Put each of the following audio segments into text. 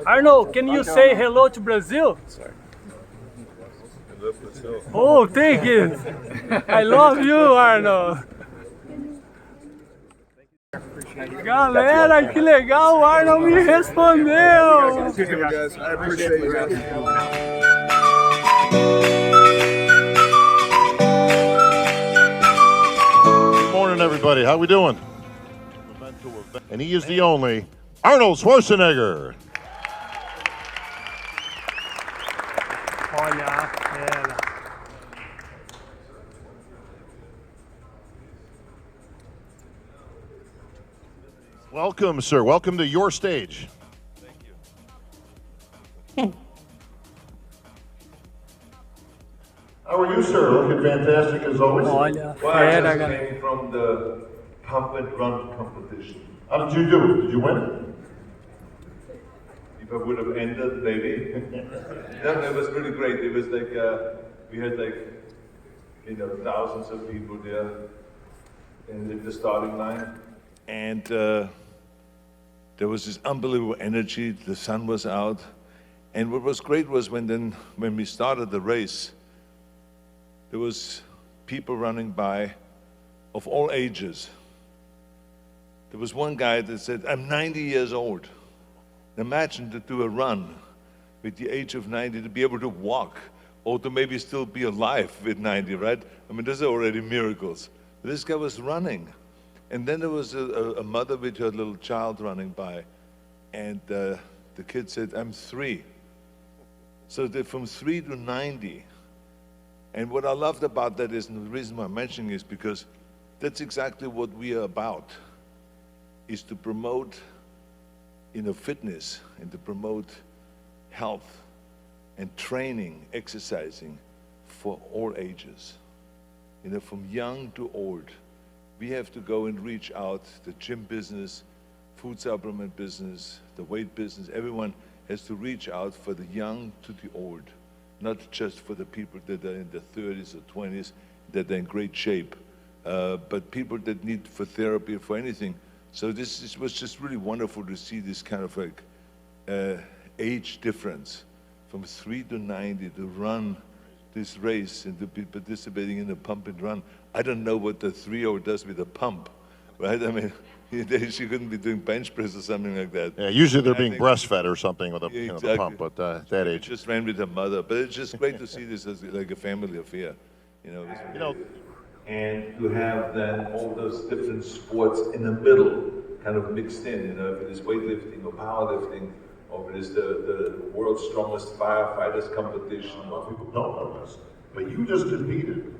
Arnold, can you say hello to Brazil? Sorry. Oh, thank you. I love you, Arnold. Galera, que legal, o Arnold me respondeu. I appreciate you. Good morning, everybody. How we doing? And he is the only Arnold Schwarzenegger. Olha a fera. Welcome, sir. Welcome to your stage. Thank you. How are you, sir? Looking fantastic as always. Olha a Well, I fera, just galera. came from the pump and run competition. How did you do? Did you win? If I would have ended, maybe. No, it was really great. It was like, we had thousands of people there in the starting line. And there was this unbelievable energy. The sun was out. And what was great was when we started the race, there was people running by of all ages. There was one guy that said, I'm 90 years old. Imagine to do a run with the age of 90, to be able to walk, or to maybe still be alive with 90, right? I mean, those are already miracles. This guy was running. And then there was a mother with her little child running by, and the kid said, I'm 3. So they're from 3 to 90. And what I loved about that is, and the reason why I'm mentioning is because that's exactly what we are about, is to promote fitness and to promote health and training, exercising for all ages. From young to old. We have to go and reach out, the gym business, food supplement business, the weight business, everyone has to reach out for the young to the old, not just for the people that are in their 30s or 20s, that are in great shape, but people that need for therapy or for anything. So this was just really wonderful to see this kind of like age difference from 3 to 90 to run this race and to be participating in the pump and run. I don't know what the 3-year-old does with a pump, right? I mean, she couldn't be doing bench press or something like that. Yeah, usually they're being breastfed or something with a Exactly. the pump, but that age. Just ran with her mother, but it's just great to see this as like a family affair, And to have then all those different sports in the middle, kind of mixed in, if it is weightlifting or powerlifting, or if it is the world's strongest firefighters competition. A lot of people don't know this, but you just competed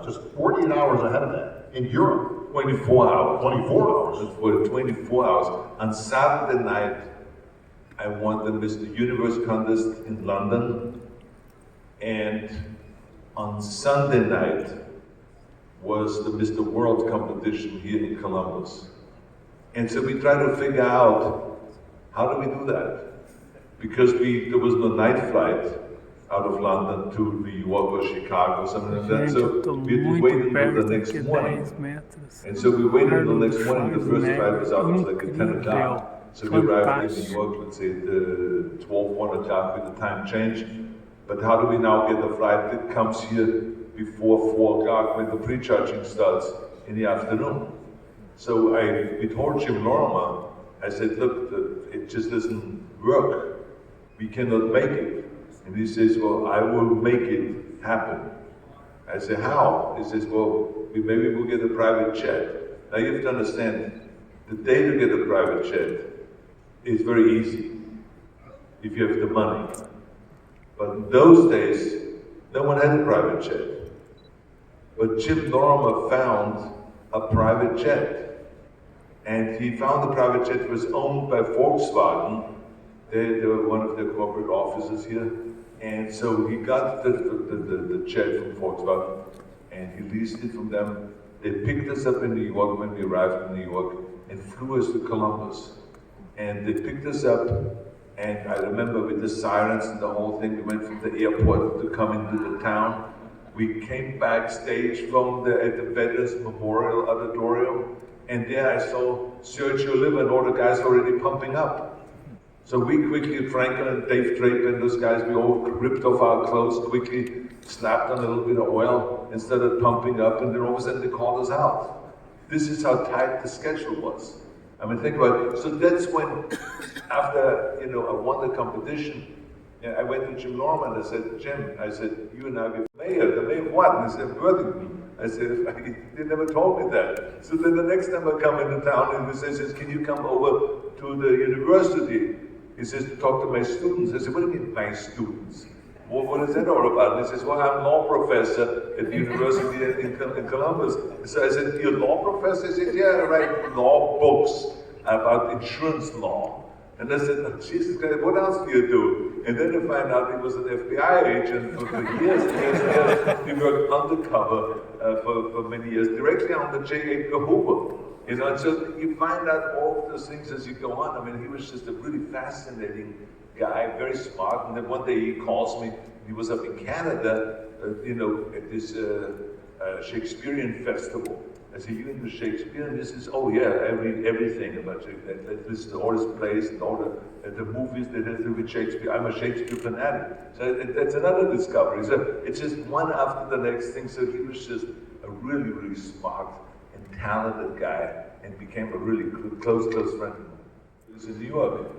just 48 hours ahead of that in Europe. 24 hours. 24 hours. For 24 hours. On Saturday night, I won the Mr. Universe contest in London, and on Sunday night was the Mr. World competition here in Columbus. And so we try to figure out, how do we do that? Because there was no night flight out of London to New York or Chicago or something like that. So we had to wait until the next morning. And so we waited until the next morning. The first flight was out at like at 10 o'clock. So we arrived in New York, let's say at 1 o'clock with the time change. But how do we now get the flight that comes here before 4 o'clock when the pre-charging starts in the afternoon? So we told Jim Lorimer, I said, look, it just doesn't work. We cannot make it. And he says, well, I will make it happen. I said, how? He says, well, maybe we'll get a private jet. Now you have to understand, the day to get a private jet is very easy if you have the money. But in those days, no one had a private jet. But Jim Lorimer found a private jet. And he found the private jet was owned by Volkswagen. They were one of their corporate offices here. And so he got the jet from Volkswagen and he leased it from them. They picked us up in New York when we arrived in New York and flew us to Columbus. And they picked us up, and I remember with the sirens and the whole thing, we went from the airport to come into the town. We came backstage at the Veterans Memorial Auditorium, and there I saw Sergio Liver and all the guys already pumping up. So we quickly, Franklin and Dave Draper and those guys, we all ripped off our clothes, quickly slapped on a little bit of oil and started pumping up, and then all of a sudden they called us out. This is how tight the schedule was. I mean, think about it. So that's when, after, you know, I won the competition, I went to Jim Norman. I said, Jim, I said, you and I be mayor. The mayor of what? And he said, Worthington. I said, they never told me that. So then the next time I come into town, and he says, can you come over to the university? He says, to talk to my students. I said, what do you mean, my students? Well, what is that all about? And he says, well, I'm a law professor at the university in Columbus. So I said, you're a law professor? He said, yeah, I write law books about insurance law. And I said, oh, Jesus Christ, what else do you do? And then I find out he was an FBI agent for years and years and years. He worked undercover for many years, directly under J. Edgar Hoover. You know, and so you find out all of those things as you go on. I mean, he was just a really fascinating guy, very smart. And then one day he calls me. He was up in Canada, you know, at this Shakespearean festival. I said, you into Shakespeare? And this is, oh yeah, everything about Shakespeare. This is all his plays and all the movies that have to do with Shakespeare. I'm a Shakespeare fanatic. So that's another discovery. So it's just one after the next thing. So he was just a really, really smart and talented guy, and became a really close friend of mine. He was in New York.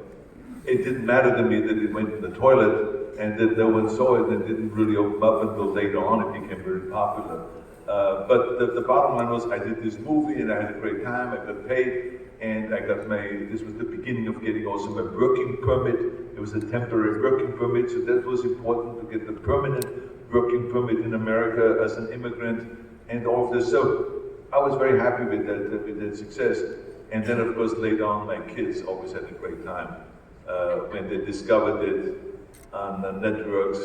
It didn't matter to me that he went to the toilet and that no one saw it, and it didn't really open up until later on it became very popular. But the bottom line was, I did this movie and I had a great time, I got paid, and I got this was the beginning of getting also my working permit. It was a temporary working permit, so that was important to get the permanent working permit in America as an immigrant and all of this. So I was very happy with that success. And then of course later on my kids always had a great time when they discovered it on the networks.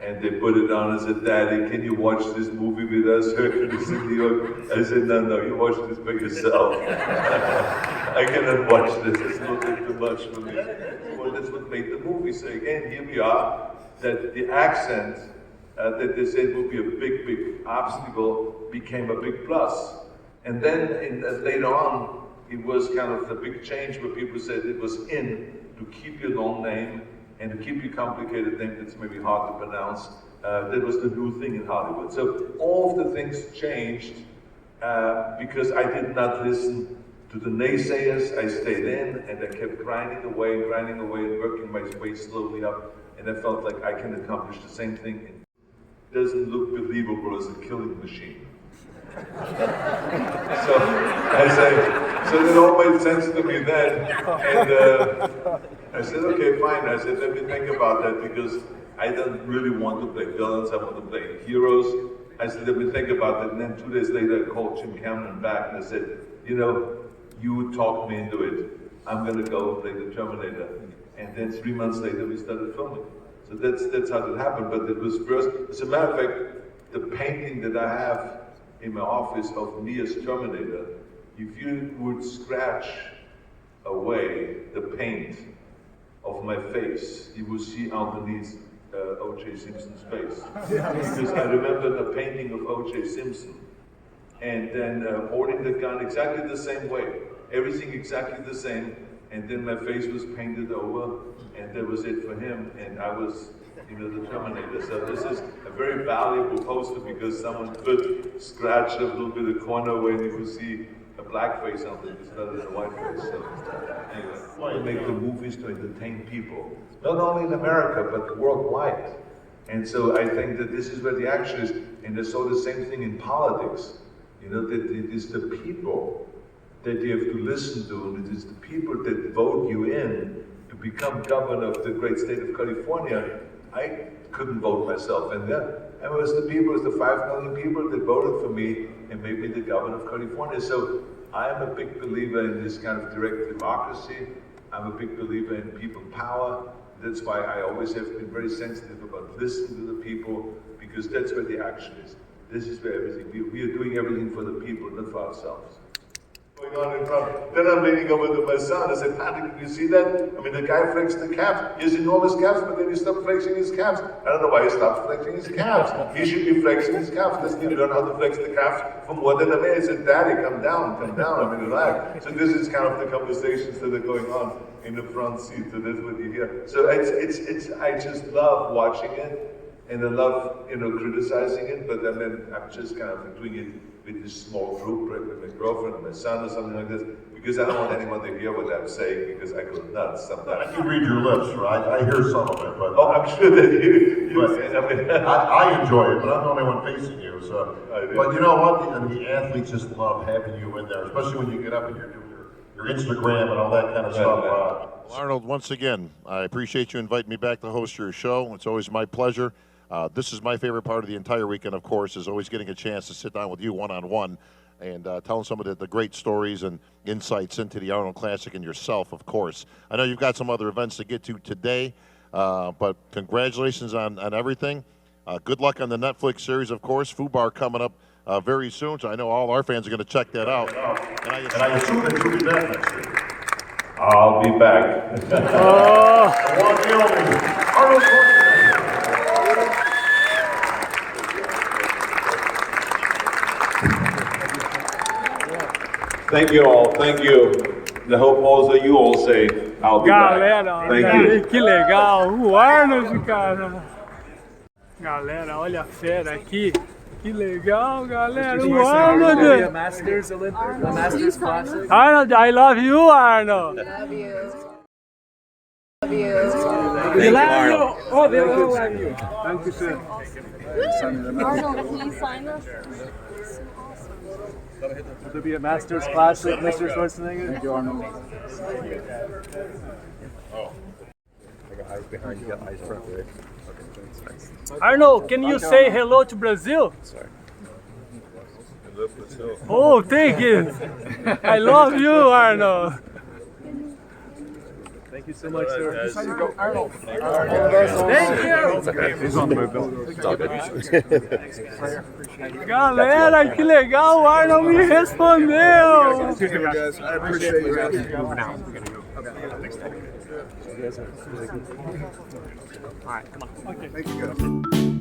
And they put it on and said, Daddy, can you watch this movie with us, Hercules in New York? I said, no, you watch this by yourself. I cannot watch this, it's a little bit too much for me. Well, that's what made the movie. So again, here we are, that the accent that they said would be a big obstacle became a big plus. And then later on, it was kind of the big change where people said it was in to keep your long name and to keep your complicated name that's maybe hard to pronounce. That was the new thing in Hollywood. So all of the things changed because I did not listen to the naysayers. I stayed in and I kept grinding away and working my way slowly up. And I felt like I can accomplish the same thing. It doesn't look believable as a killing machine. So I say, so it all made sense to me then. And I said, okay, fine. I said, let me think about that because I don't really want to play villains. I want to play heroes. I said, let me think about that. And then 2 days later, I called Jim Cameron back and I said, you know, you talked me into it. I'm going to go play the Terminator. And then 3 months later, we started filming. So that's how it happened. But it was first, as a matter of fact, the painting that I have in my office of me as Terminator, if you would scratch away the paint of my face, you will see underneath O.J. Simpson's face. Because I remember the painting of O.J. Simpson, and then holding the gun exactly the same way, everything exactly the same, and then my face was painted over, and that was it for him, and I was, you know, the Terminator. So this is a very valuable poster because someone could scratch a little bit of corner where you could see a black face on it instead of a white face. So anyway, I want to make the movies to entertain people, not only in America, but worldwide. And so I think that this is where the action is, and I saw the same thing in politics. You know, that it is the people that you have to listen to, and it is the people that vote you in to become governor of the great state of California. I couldn't vote myself in there. And it was the people, it was the 5 million people that voted for me and made me the governor of California. So I am a big believer in this kind of direct democracy. I'm a big believer in people power. That's why I always have been very sensitive about listening to the people, because that's where the action is. This is where everything, we are doing everything for the people, not for ourselves. Going on in front. Then I'm leaning over to my son. I said, Patrick, did you see that? I mean, the guy flexed the calves. He has enormous calves, but then he stopped flexing his calves. I don't know why he stopped flexing his calves. He should be flexing his calves. Doesn't he learn how to flex the calves for more than a minute? I said, Daddy, come down, I mean, relax. So this is kind of the conversations that are going on in the front seat to this with you here. So it's I just love watching it, and I love criticizing it. But then I'm just kind of doing it with this small group, right, with my girlfriend, and my son, or something like this, because I don't want anyone to hear what I'm saying, because I go nuts sometimes. You read your lips, right? I hear some of it, but Oh, I'm sure that you I enjoy it, but I'm the only one facing you. So, but you know what? The athletes just love having you in there, especially when you get up and you're doing your Instagram and all that kind of stuff. Well, Arnold, once again, I appreciate you inviting me back to host your show. It's always my pleasure. This is my favorite part of the entire weekend, of course, is always getting a chance to sit down with you one-on-one and telling some of the great stories and insights into the Arnold Classic and yourself, of course. I know you've got some other events to get to today, but congratulations on everything. Good luck on the Netflix series, of course. Fubar coming up very soon, so I know all our fans are going to check that out. And I assume that you'll be back next year. I'll be back. The one, the only, Arnold Schwarzenegger. Thank you all. Thank you. I hope also you all say, I'll be Galera, back. Thank you. que legal, o Arnold, cara. Galera, olha a fera aqui. Que legal, galera, o Arnold. Masters Olympic, the Masters Classic. Arnold, I love you, Arnold. Love you. Love you. We love you. Oh, they all love you. Thank you, sir. Arnold, can you sign us? Will there be a Masters Classic, Mr. Schwarzenegger? Thank you, Arnold. Behind you, got eyes front there. Arnold, can you say hello to Brazil? Oh, thank you. I love you, Arnold. Thank you so much, sir. Arnold. Thank you. He's on the mobile. It's all good. Galera, que legal, o Arnold me respondeu. Guys, I appreciate you. All right, come on. Okay. Thank you, guys.